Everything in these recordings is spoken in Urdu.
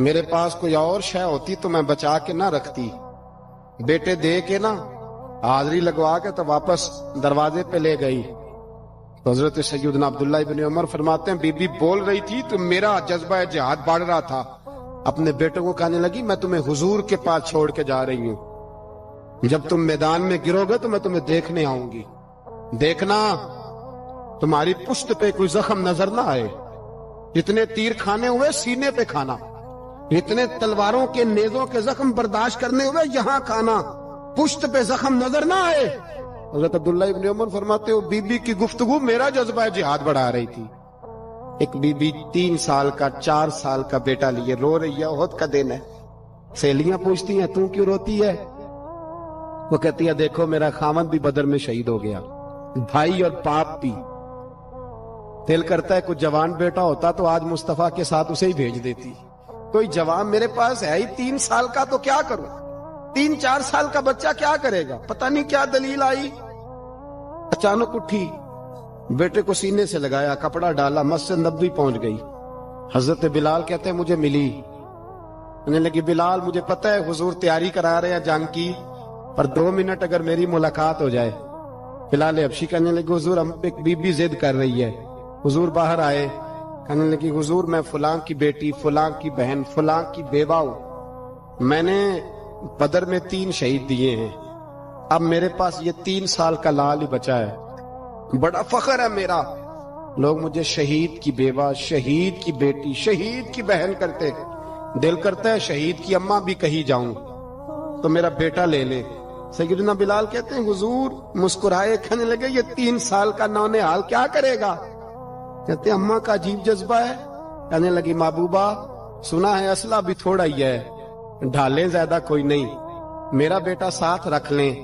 میرے پاس کوئی اور شے ہوتی تو میں بچا کے نہ رکھتی، بیٹے دے کے نا حاضری لگوا کے تو واپس دروازے پہ لے گئی۔ تو حضرت سیدنا عبداللہ ابن عمر فرماتے ہیں بی بی بول رہی تھی تو میرا جذبہ جہاد بڑھ رہا تھا، اپنے بیٹوں کو کہنے لگی میں تمہیں حضور کے پاس چھوڑ کے جا رہی ہوں، جب تم میدان میں گرو گے تو میں تمہیں دیکھنے آؤں گی، دیکھنا تمہاری پشت پہ کوئی زخم نظر نہ آئے، جتنے تیر کھانے ہوئے سینے پہ کھانا، اتنے تلواروں کے نیزوں کے زخم برداشت کرنے ہوئے یہاں کھانا، پشت پہ زخم نظر نہ آئے۔ حضرت عبداللہ ابن عمر فرماتے ہو بی بی کی گفتگو میرا جذبہ جہاد بڑھا رہی تھی۔ ایک بی بی 3 سال کا 4 سال کا بیٹا لیے رو رہی ہے، احد کا دن ہے، سہیلیاں پوچھتی ہیں تو کیوں روتی ہے؟ وہ کہتی ہے دیکھو میرا خامد بھی بدر میں شہید ہو گیا، بھائی اور باپ بھی، دل کرتا ہے کوئی جوان بیٹا ہوتا تو آج مصطفیٰ کے ساتھ اسے ہی بھیج دیتی، کوئی جوان میرے پاس ہے ہی 3 سال کا تو کیا کروں، 3-4 سال کا بچہ کیا کرے گا؟ پتہ نہیں کیا دلیل آئی، اچانک اٹھی، بیٹے کو سینے سے لگایا، کپڑا ڈالا، مسجد نبوی پہنچ گئی۔ حضرت بلال کہتے ہیں مجھے ملی، کہنے لگی بلال مجھے پتہ ہے حضور تیاری کرا رہے ہیں جنگ کی، پر 2 منٹ اگر میری ملاقات ہو جائے۔ بلال حبشی کہنے لگے حضور ہم ایک بی بی ضد کر رہی ہے۔ حضور باہر آئے، کہنے لگی حضور میں فلاں کی بیٹی، فلاں کی بہن، فلاں کی بیوہ ہوں، میں نے بدر میں 3 شہید دیے ہیں، اب میرے پاس یہ 3 سال کا لال ہی بچا ہے، بڑا فخر ہے میرا، لوگ مجھے شہید کی بیوہ، شہید کی بیٹی، شہید کی بہن کرتے، دل کرتا ہے شہید کی اماں بھی کہیں جاؤں تو میرا بیٹا لے لے۔ سیدنا بلال کہتے ہیں حضور مسکرائے، کہنے لگے یہ 3 سال کا نونہال کیا کرے گا؟ کہتے ہیں اماں کا عجیب جذبہ ہے، کہنے لگی محبوبہ سنا ہے اسلحہ بھی تھوڑا ہی ہے، ڈھالیں زیادہ کوئی نہیں، میرا بیٹا ساتھ رکھ لیں،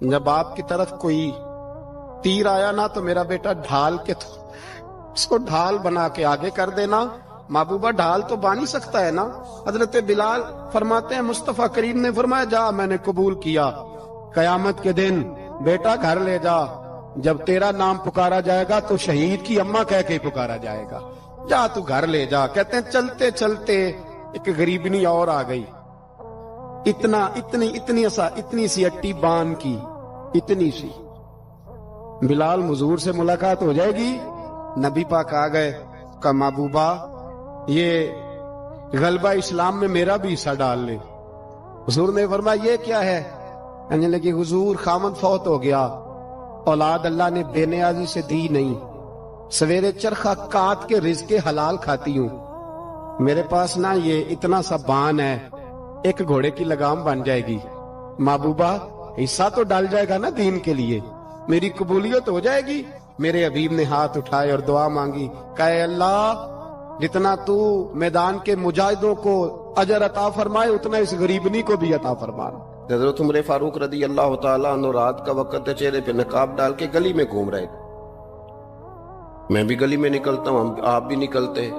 جب آپ کی طرف کوئی تیر آیا نا تو میرا بیٹا ڈھال کے اس کو ڈھال بنا کے آگے کر دینا۔ محبوبہ ڈھال تو بانی سکتا ہے نا؟ حضرت بلال فرماتے ہیں مصطفیٰ کریم نے فرمایا جا میں نے قبول کیا، قیامت کے دن بیٹا گھر لے جا، جب تیرا نام پکارا جائے گا تو شہید کی اماں کہہ کے پکارا جائے گا، جا تو گھر لے جا۔ کہتے ہیں چلتے چلتے ایک غریبنی اور آ گئی، اتنی سی اٹی بان کی، اتنی سی، بلال حضور سے ملاقات ہو جائے گی، نبی پاک آ گئے، کہا محبوبہ یہ غلبہ اسلام میں میرا بھی حصہ ڈال لے۔ حضور نے فرمایا یہ کیا ہے؟ کہنے لگے حضور خامد فوت ہو گیا، اولاد اللہ نے بے نیازی سے دی نہیں، سویرے چرخہ کاٹ کے رزق حلال کھاتی ہوں، میرے پاس نا یہ اتنا سا بان ہے، ایک گھوڑے کی لگام بن جائے گی، محبوبہ حصہ تو ڈال جائے گا نا دین کے لیے، میری قبولیت ہو جائے گی۔ میرے حبیب نے ہاتھ اٹھائے اور دعا مانگی، کہے اللہ جتنا تو میدان کے مجاہدوں کو اجر عطا فرمائے اتنا اس غریبنی کو بھی عطا فرمانا۔ حضرت عمر فاروق رضی اللہ تعالیٰ عنہ رات کا وقت چہرے پہ نقاب ڈال کے گلی میں گھوم رہے، میں بھی گلی میں نکلتا ہوں، آپ بھی نکلتے،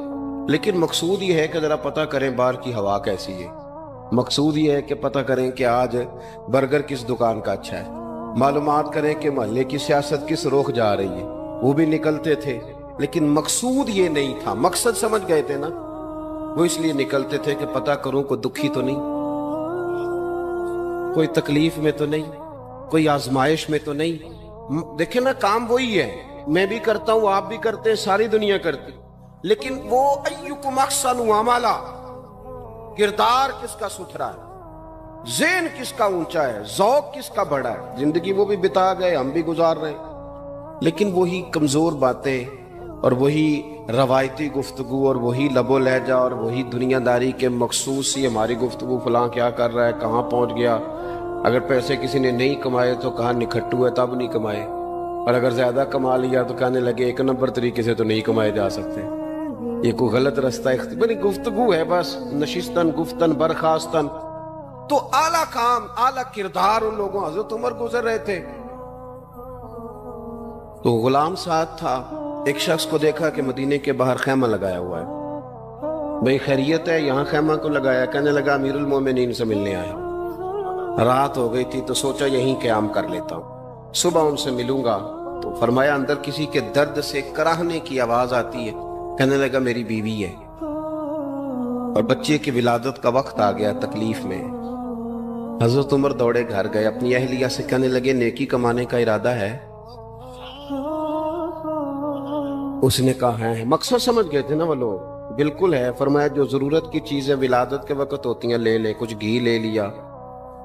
لیکن مقصود یہ ہے کہ ذرا پتہ کریں باہر کی ہوا کیسی ہے، مقصود یہ ہے کہ پتہ کریں کہ آج برگر کس دکان کا اچھا ہے، معلومات کریں کہ محلے کی سیاست کس رخ جا رہی ہے، وہ بھی نکلتے تھے، لیکن مقصود یہ نہیں تھا، مقصد سمجھ گئے تھے نا، وہ اس لیے نکلتے تھے کہ پتہ کروں کوئی دکھی تو نہیں، کوئی تکلیف میں تو نہیں، کوئی آزمائش میں تو نہیں۔ دیکھیں نا کام وہی ہے، میں بھی کرتا ہوں، آپ بھی کرتے ہیں، ساری دنیا کرتی، لیکن وہ ایکم احسن عملا، کردار کس کا ستھرا ہے، ذہن کس کا اونچا ہے، ذوق کس کا بڑا ہے۔ زندگی وہ بھی بتا گئے، ہم بھی گزار رہے ہیں، لیکن وہی کمزور باتیں اور وہی روایتی گفتگو اور وہی لب و لہجہ اور وہی دنیا داری کے مخصوص ہی ہماری گفتگو، فلاں کیا کر رہا ہے، کہاں پہنچ گیا، اگر پیسے کسی نے نہیں کمائے تو کہاں نکھٹو ہے تب نہیں کمائے، اور اگر زیادہ کما لیا تو کہنے لگے 1 نمبر طریقے سے تو نہیں کمائے جا سکتے، یہ کوئی غلط رستہ بڑی گفتگو ہے، بس نشستن گفتن برخاستن۔ تو اعلیٰ کام، اعلیٰ کردار ان لوگوں، حضرت عمر گزر رہے تھے تو غلام ساتھ تھا، ایک شخص کو دیکھا کہ مدینے کے باہر خیمہ لگایا ہوا ہے، بھئی خیریت ہے، یہاں خیمہ کو لگایا؟ کہنے لگا امیر المومنین سے ملنے آیا، رات ہو گئی تھی تو سوچا یہیں قیام کر لیتا ہوں، صبح ان سے ملوں گا۔ تو فرمایا اندر کسی کے درد سے کراہنے کی آواز آتی ہے، کہنے لگا میری بیوی ہے، اور بچے کی ولادت کا وقت آ گیا تکلیف میں. حضرت عمر دوڑے گھر گئے, اپنی اہلیہ سے کہنے لگے نیکی کمانے کا ارادہ ہے؟ اس نے کہا ہے. مقصد سمجھ گئے تھے نا وہ لوگ. بالکل ہے. فرمایا جو ضرورت کی چیزیں ولادت کے وقت ہوتی ہیں لے لے. کچھ گھی لے لیا,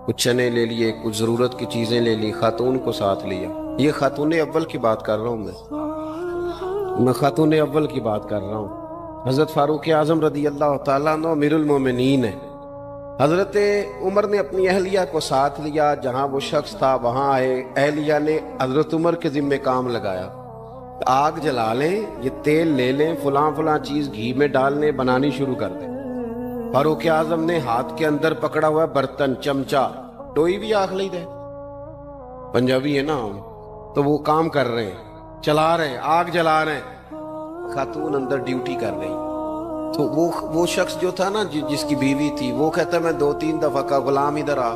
کچھ چنے لے لیے, کچھ ضرورت کی چیزیں لے لی, خاتون کو ساتھ لیا. یہ خاتون اول کی بات کر رہا ہوں میں خاتون اول کی بات کر رہا ہوں. حضرت فاروق اعظم رضی اللہ تعالیٰ عنہ امیر المومنین ہے. حضرت عمر نے اپنی اہلیہ کو ساتھ لیا. جہاں وہ شخص تھا وہاں آئے. اہلیہ نے حضرت عمر کے ذمہ کام لگایا, آگ جلا لیں, یہ تیل لے لیں, فلاں فلاں چیز گھی میں ڈال لیں, بنانی شروع کر دیں. فاروق اعظم نے ہاتھ کے اندر پکڑا ہوا برتن, چمچہ, ڈوئی بھی آخ لی دے, پنجابی ہے نا, تو وہ کام کر رہے ہیں, چلا رہے ہیں, آگ جلا رہے ہیں. خاتون اندر ڈیوٹی کر رہی. تو وہ شخص جو تھا نا جس کی بیوی تھی, وہ کہتا میں 2-3 دفعہ کا غلام ادھر آ,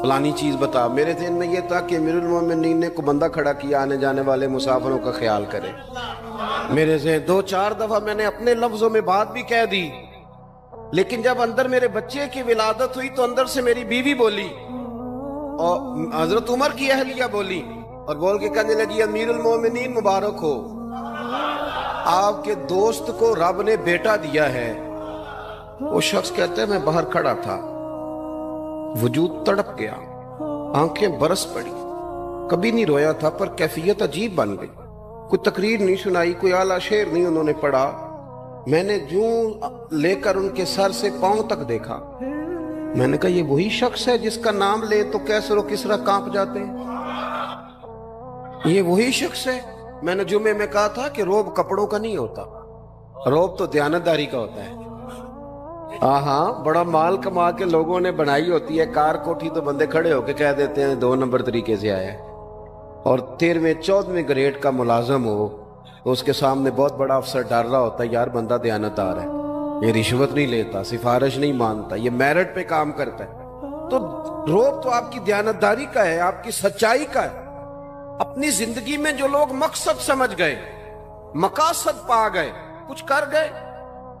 فلانی چیز بتا. میرے ذہن میں یہ تھا کہ امیر المومنین نے کو بندہ کھڑا کیا آنے جانے والے مسافروں کا خیال کرے. میرے ذہن 2-4 دفعہ میں نے اپنے لفظوں میں بات بھی کہہ دی, لیکن جب اندر میرے بچے کی ولادت ہوئی تو اندر سے میری بیوی بولی اور حضرت عمر کی اہلیہ بولی اور بول کے کہنے لگی امیر المومنین مبارک ہو, آپ کے دوست کو رب نے بیٹا دیا ہے. وہ شخص کہتے ہیں میں باہر کھڑا تھا, وجود تڑپ گیا, آنکھیں برس پڑی. کبھی نہیں رویا تھا پر کیفیت عجیب بن گئی. کوئی تقریر نہیں سنائی, کوئی اعلیٰ شعر نہیں انہوں نے پڑھا. میں نے جوں لے کر ان کے سر سے پاؤں تک دیکھا. میں نے کہا یہ وہی شخص ہے جس کا نام لے تو کیسر و کسرا کانپ جاتے ہیں, یہ وہی شخص ہے. میں نے جمعے میں کہا تھا کہ روب کپڑوں کا نہیں ہوتا, روب تو دیانتداری کا ہوتا ہے. ہاں بڑا مال کما کے لوگوں نے بنائی ہوتی ہے کار کوٹھی, تو بندے کھڑے ہو کے کہہ دیتے ہیں 2 نمبر طریقے سے آیا ہے. اور 13ویں-14ویں گریڈ کا ملازم ہو تو اس کے سامنے بہت بڑا افسر ڈر رہا ہوتا ہے یار بندہ دیانتدار ہے, یہ رشوت نہیں لیتا, سفارش نہیں مانتا, یہ میرٹ پہ کام کرتا ہے. تو روب تو آپ کی دیانتداری کا ہے, آپ کی سچائی کا ہے. اپنی زندگی میں جو لوگ مقصد سمجھ گئے, مقاصد پا گئے, کچھ کر گئے,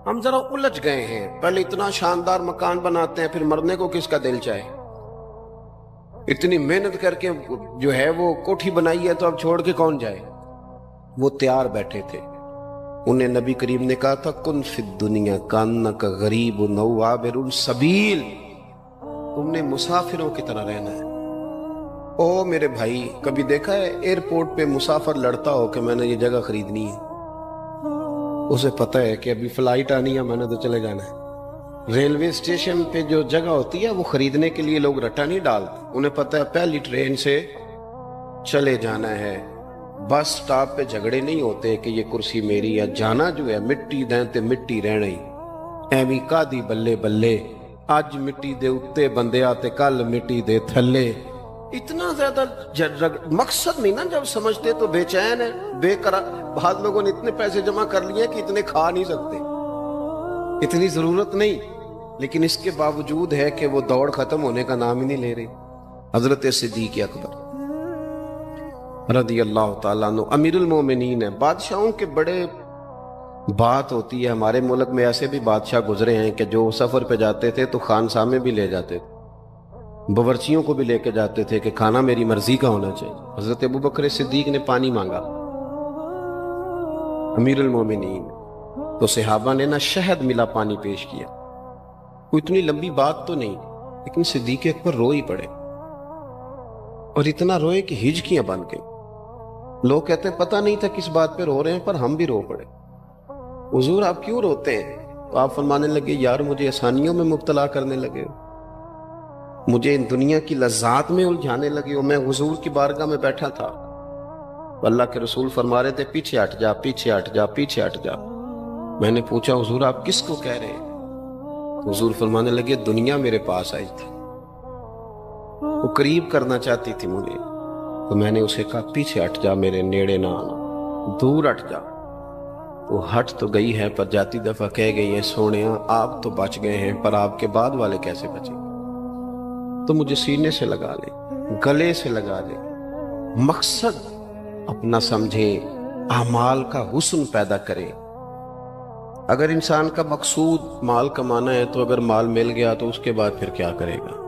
ہم ذرا الجھ گئے ہیں. پہلے اتنا شاندار مکان بناتے ہیں, پھر مرنے کو کس کا دل چاہے. اتنی محنت کر کے جو ہے وہ کوٹھی بنائی ہے تو اب چھوڑ کے کون جائے. وہ تیار بیٹھے تھے. انہیں نبی کریم نے کہا تھا کن فی الدنیا کانک غریب نو عابر السبیل, تم نے مسافروں کی طرح رہنا ہے. او میرے بھائی, کبھی دیکھا ہے ایئرپورٹ پہ مسافر لڑتا ہو کہ میں نے یہ جگہ خریدنی ہے؟ اسے پتہ ہے کہ ابھی فلائٹ آنی ہے, میں نے تو چلے جانا ہے. ریلوے اسٹیشن پہ جو جگہ ہوتی ہے وہ خریدنے کے لیے لوگ رٹا نہیں ڈالتے, انہیں پتہ ہے پہلی ٹرین سے چلے جانا ہے. بس سٹاپ پہ جھگڑے نہیں ہوتے کہ یہ کرسی میری ہے, جانا جو ہے مٹی دیں تے مٹی رہنا ہی. ایویں کادی بلے بلے, اج مٹی دے اتے بندے آتے کل مٹی دے تھلے. اتنا زیادہ مقصد نہیں نا جب سمجھتے تو بے چین ہے, بے قرار. بعض لوگوں نے اتنے پیسے جمع کر لیے کہ اتنے کھا نہیں سکتے, اتنی ضرورت نہیں, لیکن اس کے باوجود ہے کہ وہ دوڑ ختم ہونے کا نام ہی نہیں لے رہی. حضرت صدیق اکبر رضی اللہ تعالیٰ عنہ امیر المومنین ہے. بادشاہوں کے بڑے بات ہوتی ہے. ہمارے ملک میں ایسے بھی بادشاہ گزرے ہیں کہ جو سفر پہ جاتے تھے تو خانساں میں بھی لے جاتے تھے, باورچیوں کو بھی لے کے جاتے تھے کہ کھانا میری مرضی کا ہونا چاہیے. حضرت ابوبکر صدیق نے پانی مانگا, امیر المومنین, تو صحابہ نے نا شہد ملا پانی پیش کیا. کوئی اتنی لمبی بات تو نہیں, لیکن صدیق اکبر رو ہی پڑے, اور اتنا روئے کہ ہجکیاں بن گئی. لوگ کہتے ہیں پتہ نہیں تھا کس بات پہ رو رہے ہیں, پر ہم بھی رو پڑے. حضور آپ کیوں روتے ہیں؟ تو آپ فرمانے لگے یار مجھے آسانیوں میں مبتلا کرنے لگے ہو, مجھے ان دنیا کی لذات میں الجھانے لگے ہو. میں حضور کی بارگاہ میں بیٹھا تھا, اللہ کے رسول فرما رہے تھے پیچھے ہٹ جا, پیچھے ہٹ جا, پیچھے ہٹ جا. میں نے پوچھا حضور آپ کس کو کہہ رہے ہیں؟ حضور فرمانے لگے دنیا میرے پاس آئی تھی, وہ قریب کرنا چاہتی تھی مجھے, تو میں نے اسے کہا پیچھے ہٹ جا, میرے نیڑے نہ آنا, دور ہٹ جا. وہ ہٹ تو گئی ہے پر جاتی دفعہ کہہ گئی ہے سونیا آپ تو بچ گئے ہیں, پر آپ کے بعد والے کیسے بچیں؟ تو مجھے سینے سے لگا لے, گلے سے لگا لے. مقصد اپنا سمجھیں, اعمال کا حسن پیدا کریں. اگر انسان کا مقصود مال کمانا ہے تو اگر مال مل گیا تو اس کے بعد پھر کیا کرے گا؟